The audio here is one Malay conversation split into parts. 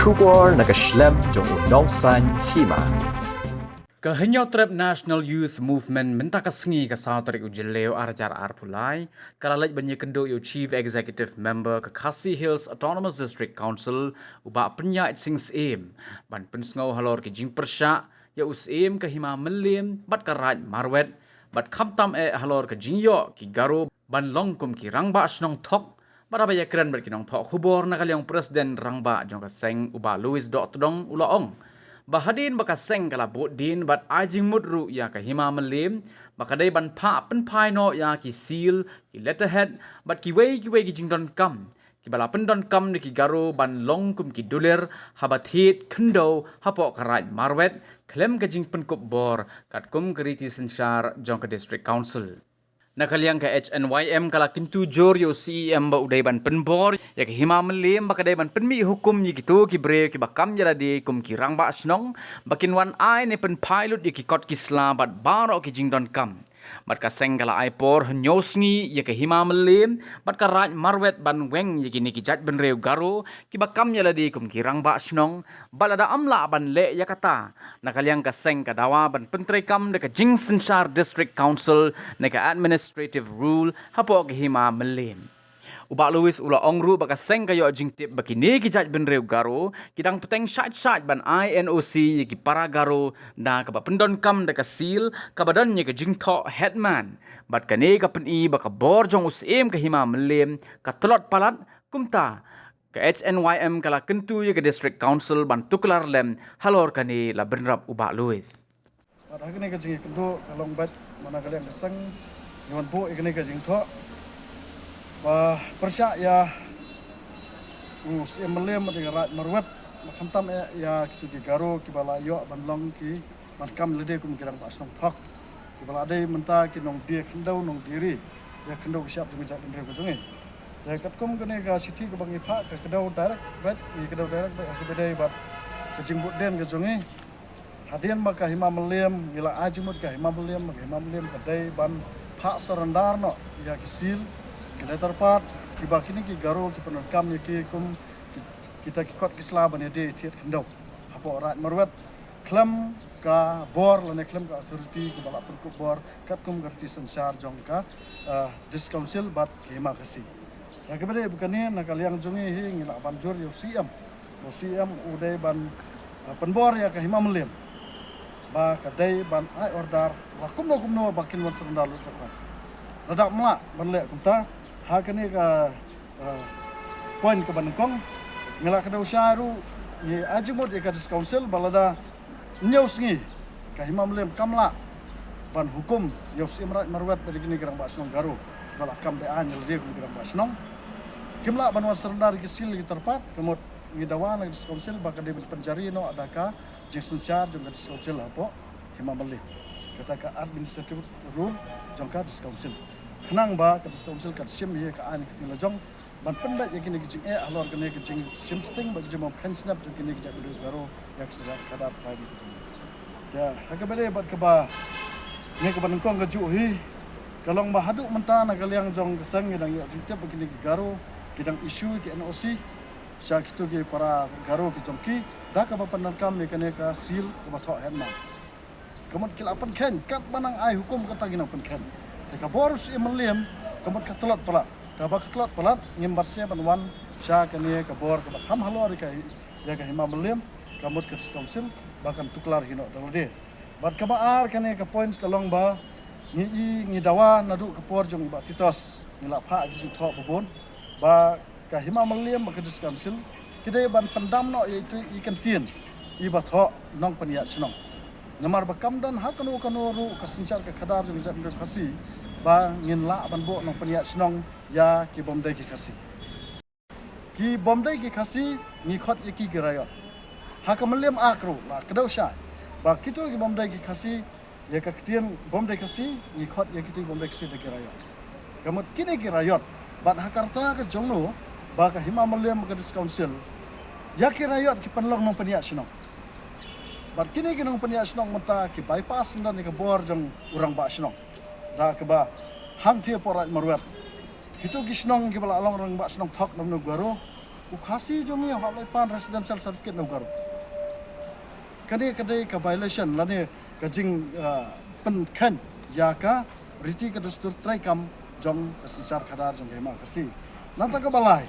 Kubor nakaslem jong udongsan hima. Kehenyo trip National Youth Movement mentakasngi ke Sautrik Ujeleo Arjar Arpulai, kalalaj banyak kendo yo Chief Executive Member ke Khasi Hills Autonomous District Council ubah penyait sings aim ban pensngau halor ke jing persya ya us aim ke hima melim bat karaj marwet bat khamtam halor ke jingyo ki garo ban longkum ki rangba snong thok barabaya keren ber kinong thok khubor nakalyong Presiden rangba jong ka seng ubah Louis Dok Tudong ulaong bahadin baka seng kala bot din bat ajing mudru ya ka hima melim bakadai ban pa pen pai no ya ki seal ki letterhead bat ki wei ki jingdon kam ki bala pendon kam ni ki garo ban long kum ki duler habat hit khendo hapok karaj marwet klem ka jing pen kup bor kat kum keriti sensar jong ka district council nakaliang ka HNYM kala kintu jor yo CEM ba uday ban penbor ya ka hima melim ba kadai ban penmi hukum ni gitu ki bre ki bakam jara de kum ki rang ba snong bakin wan ai ne pen pilot ki kot ki sla bat baro ki jingdon kam bat ka seng kala ai por nyosngi ya ka hima melim bat ka raj marwet ban weng ya ki ni ki jat ben reu garo ki bakam jara de kum ki rang ba snong balada amla ban le ya kata nakaliang ka seng ka dawa ban pentre kam de ka jing sensar district council ne ka administrative rule hapo ki hima melim ubak Louis ula ongru baka seng kayo jing tip bakini ki jaj ben reu garo kidang peteng shat ban INOC ki para garo na ka pendon kam de ka seal ka badan ye ka jing tho headman bat kane ka pen baka bor jong us em ka hima melim ka telot palat kumta ka HNYM kala kentu ye ka district council ban tuklar lem halor kane la benrap ubak Louis pada kini ka jing kentu kalong bat mana kalian keseng nyon po ikene ka jing tho persyak ya si melim dengan rat marwet makam ya kitu ki garo ki bala yo ban long ki ban kam lede kum kirang ba snong thok ki bala dei menta ki nong dia kendau nong diri ya kendau siap dengan jat ndre kusungi ya kat kum kene ga city ke bangi pha ke kedau direct bet ni kedau direct bet ki bedai bat ke jingbut den ke sungi hadian maka hima melim gila ajimut ka hima melim ka dei ban pha sarandar no ya ki sil kena terpat kiba kini ki garo ki penekam ni ki kum kita ki kot ki slaban ya de tiat kendau hapo rat marwet klam ka bor lane klam ka authority ki bala pen ku bor kat kum garti sensar jong ka dis council bat ki ma khasi ya ke bade bukane nakal yang jongi hi ngila banjur yo CM uday ban penbor ya ka hima melim ba kadai ban ai order wa kumno bakin wan serendal lu tafan radak mla ban le kumta ha kene ka poin ke banengkong ngela kada usyaru ni ajimut ya ka council balada nyeusngi ka himam lem kamla ban hukum yos imrat marwat dari gini gerang basnong garo bala kam de an yelde gerang basnong kimla ban wasrandar kisil ki terpat kemot ngidawan di council baka de penjari no adaka jason char jong di council apo himam lem kata ka administrative rule jong ka di council kenang ba ke council kat sim ye ka an kiting lajong ban pendat ye kini kicing alor kene kicing sim sting ba jemom kan snap tu kini kijak bedu garo yak sejak kadar trai kiting ya hakabale bat ke ba ne ke banengkong ke juhi kalong ba haduk menta na kaliang jong kesang ngedang yak jingtep kini garo kidang isu ke NOC sya kitu ke para garo ki jongki da ka ba penarkam ye kene ka sil ke ba thok henma kemot kilapan ken kat banang ai hukum kata ginang pen ken ka borus imeliam kamut ka telot palat ka ba telot palat ngimbarsia banwan sya kene ka bor ka kham halor ka ya ka hima meliam kamut ka council bahkan tuklar hino dalde bat ka baar kene ka points ka long ba ngi dawa nadu ka por jong ba titos ngila pha di tho bobon ba ka hima meliam ba ka council kidai ban pendam no yaitu ikan tien iba tho nong paniat snong namar bakam dan hakanu ru kasincar ke khadar jong jat khasi ba ngin la ban bo nong paniat snong ya ki bomdai ki khasi ni khot ki girayot hakam lem akru la kedau sha ba kitu ki bomdai ki khasi ya ka ktien bomdai khasi ni khot ya kitu bomdai khasi de girayot kamut kini girayot ban hakarta ka jongno ba ka hima lem ka council ya kirayot ki panlong nong paniat snong bat kini kinong paniat snong mata ki bypass ndan ni ka bor jong urang ba snong da ke ba hang thia porat marwat kitu gisnong ki bala along rang ba snong thok nam no garo ukasi jongi hak lepan residential certificate no garo kadai ka violation lani ka jing pen khan ya ka riti ka dustur trai kam jong ka sicar khadar jong ma kasi nanta ka balai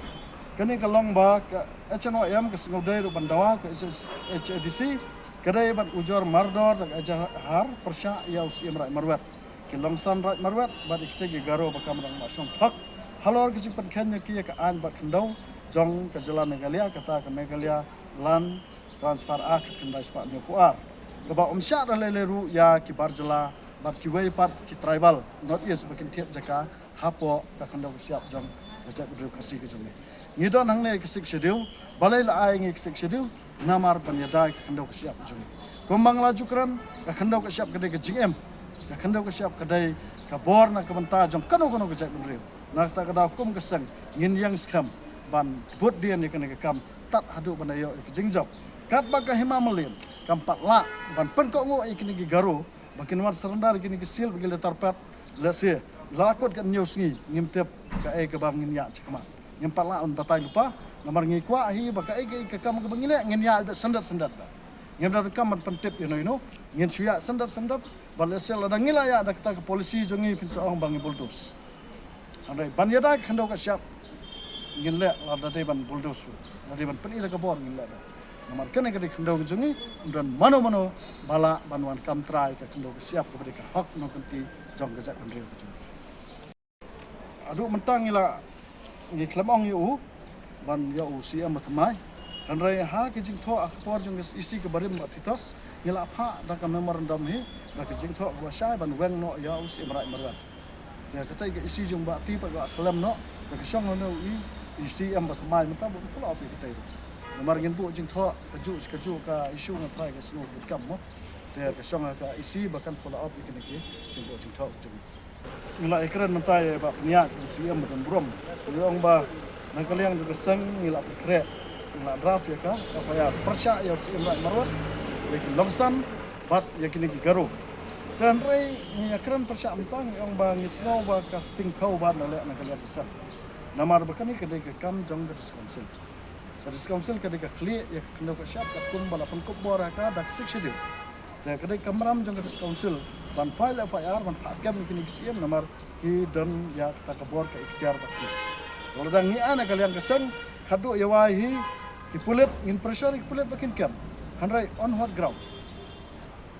kani ka long ba ka HNOM ka singodai ro bandawa ka HADC kadai ban ujor mardor ka har persya ya usim rai marwat ki longsan rai marwat ba ikte gi garo ba kam rang ma song thak halor ki pen khan ya ki ka an ba khandau jong ka jela Meghalaya kata ka Meghalaya lan transfer ak kendai sepak ni kuar keba umsyak dah leru ya ki barjela bat ki wei pat ki tribal not yes bakin tiap jaka hapo ka kendau siap jong jajak bedru kasih ke jong ngidon hang ne kisik schedule balai la ai ngi kisik schedule namar panyadai ka kendau siap jong gombang laju kran ka kendau ka siap kedai ke jingem ka kendau ka siap kedai ka bor na ka benta jong kanu ka jajak bedru nak ta ka kum keseng ngin yang skam ban but dia ni kena kam tat hadu banayo ke jingjob kat baka hima melim kampat la ban pen ko ngo ikini gi garo bakin war serendar ikini gi sil bagi letar pat lese lakot kan news ngi ngimtep ka ke bang ngin ya cekma ngimpat la on tatai lupa namar ngi kwa hi baka ke kam ke bangile ngin ya sendat ngim dar kam ban pentip you know ngin suya sendat ban lese la ngila ya ada kita ke polisi jongi pin soong bang buldos andai ban ya dak hando ka siap ngin le la da ban buldos la ban pen ira ka bor ngin le namar kene ke kendo jungi dan mano bala banwan kam trai ke kendo siap ke mereka hak no kenti jong ke jak benreu ke adu mentang ila ngi klamong yu ban ya u siam matmai dan rai ha ke jing tho akpor jong isi ke barim atitos ngila pha da ka memorandum hi da ke jing tho wa sai ban weng no ya u sim rai marat ya katai ke isi jong ba ti pa ga klam no da ke song no isi am matmai mentam bu full op ke tai namar ngin bu jing tho kaju ka isu ngan trai ka sno but kam mo te ka song ka isi bakan follow up ikene ke jing bu jing tho jing ngila ikran mentai ba pniak si am dan brom yong ba nang kaliang de sang ngila kre ngila draft ya ka ya persya ya si am marwat lekin longsan bat ya kini ki garo dan rei ni ikran persya mentang yong ba ngisno ba casting thau ba na le nang kaliang besar namar bakani kedai ke kam jong ke council Kadis council kadika clear ya kena ke siap kat kum balapan kup bora ka dak sik schedule. Te kadai kamram jong kadis council ban file FIR ban pakam kini CM nomor ki dan ya kita kabor ke ikhtiar bakti. Kalau dah ngi ana kalian kesan kadu ya wahi ki pulit ngin pressure ki pulit bakin kam. Hanrai on hot ground.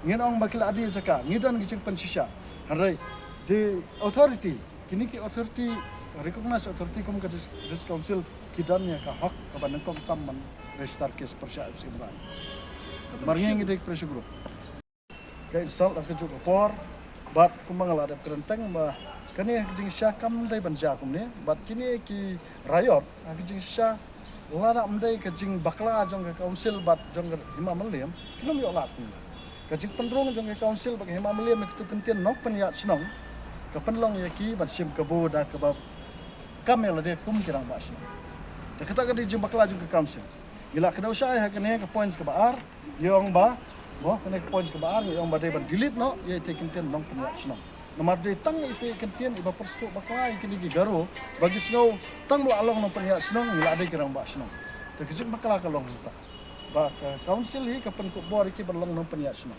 Ngin ong bakil adi jaka ngidan gicing pensisya. Hanrai the authority kini ki authority recognize authority kum kadis council kidannya ka hak kepada kom taman register kes persya simran marngi ngidek pressure group ka install ak juk por bat kumangala ada kerenteng ba kani jing syakam dai banja kum ne bat kini ki rayot ak jing sya lara mdai ka jing bakla jong ka council bat jong hima meliam kinum yo lat ka jing pendrung jong ka council bag hima meliam ki tu kentien nok penya snong ka penlong yaki bat sim ka boda ka ba kamel de kum kirang ba snong dah kata kadi jumpa kelaju ke council. Gila kena usai hak kena ke points ke baar, yang ba, boh kena ke points ke baar, yang ba dia delete no, ia taken ten long penyak senang. Nomor dia tang itu kentian iba perstu bakai kini garo, bagi sengau tang lu along no penyak senang, gila ada kirang ba senang. Tak kejut bakal kalong kita. Ba ke council hi ke penkuk bor iki berlong no penyak senang.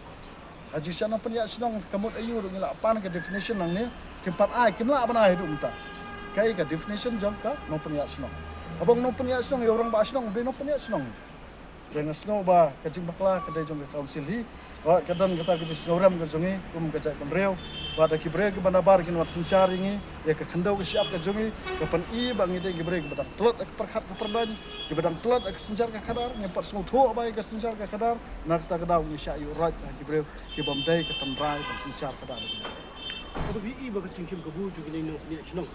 Haji sana penyak senang kamut ayu gila apa ke definition nang ni, kempat ai kimla apa nah hidup kita. Kai ke definition jong ka no penyak senang. Abang no punya senang ya orang ba senang dia no punya senang. Jangan senang ba kajing bakla kedai jong ke council hi. Wa kadang kata ke soram ke jongi kum ke cai penreu. Wa da ki brek bana bar kin wat sinsar ngi ya ke khendau ke siap ke jongi ke pen I bang ide ki brek badang telot ke perkhat ke perban ki badang telot ke sinsar ke kadar ngempat sung tho ba ke sinsar ke kadar nak ta kadau ngi sya yu rat ki brek ki bomdai ke tendrai ke sinsar kadar. Tapi I ba ke cingkim ke bu ju ni no punya senang.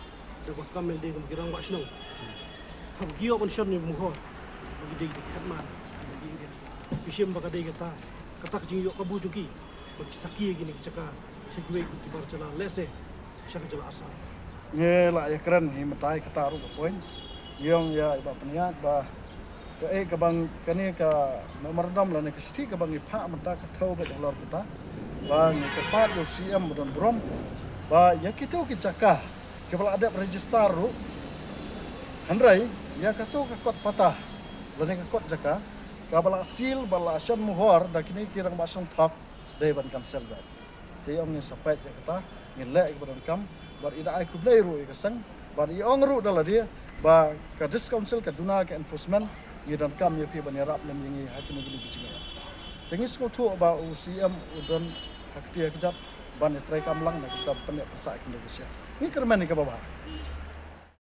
Da ba kamel de ke kirang ba senang. Gio pun shot ni muhor, bagi dia dekat mana, bagi dia. Bishim bagi dia kata kecing yuk kabu juki, bagi sakit gini cakap, segway kuti berjalan lese, syaka jalan asal. Ye lah ya keren himatai kata aru points, yang ya iba peniat bah ke bang kani ke memorandum lah ni ke sti ke bang ipa menta ke tau ke dolar kita, bang ke part yo CM dan brom, bah ya kita cakap, kalau ada register ru, handrai Ya katu kakot patah. Lani kakot jaka. Kabala sil bala asyam muhor dah kini kirang basong thak dai ban kan sel bai. Ti ong ni sapet ya kata ngilek badan kam bar ida ai kublai ru ke sang bar i ong ru dala dia ba ka dis council ka duna ka enforcement ni dan kam ya pi ban yarap lem yengi hakim ni bicing. Tengis ko tu ba UCM udon hakti ya kejap ban trai kam lang na kita penek pasak ke Indonesia. Ni kerman ni ka baba.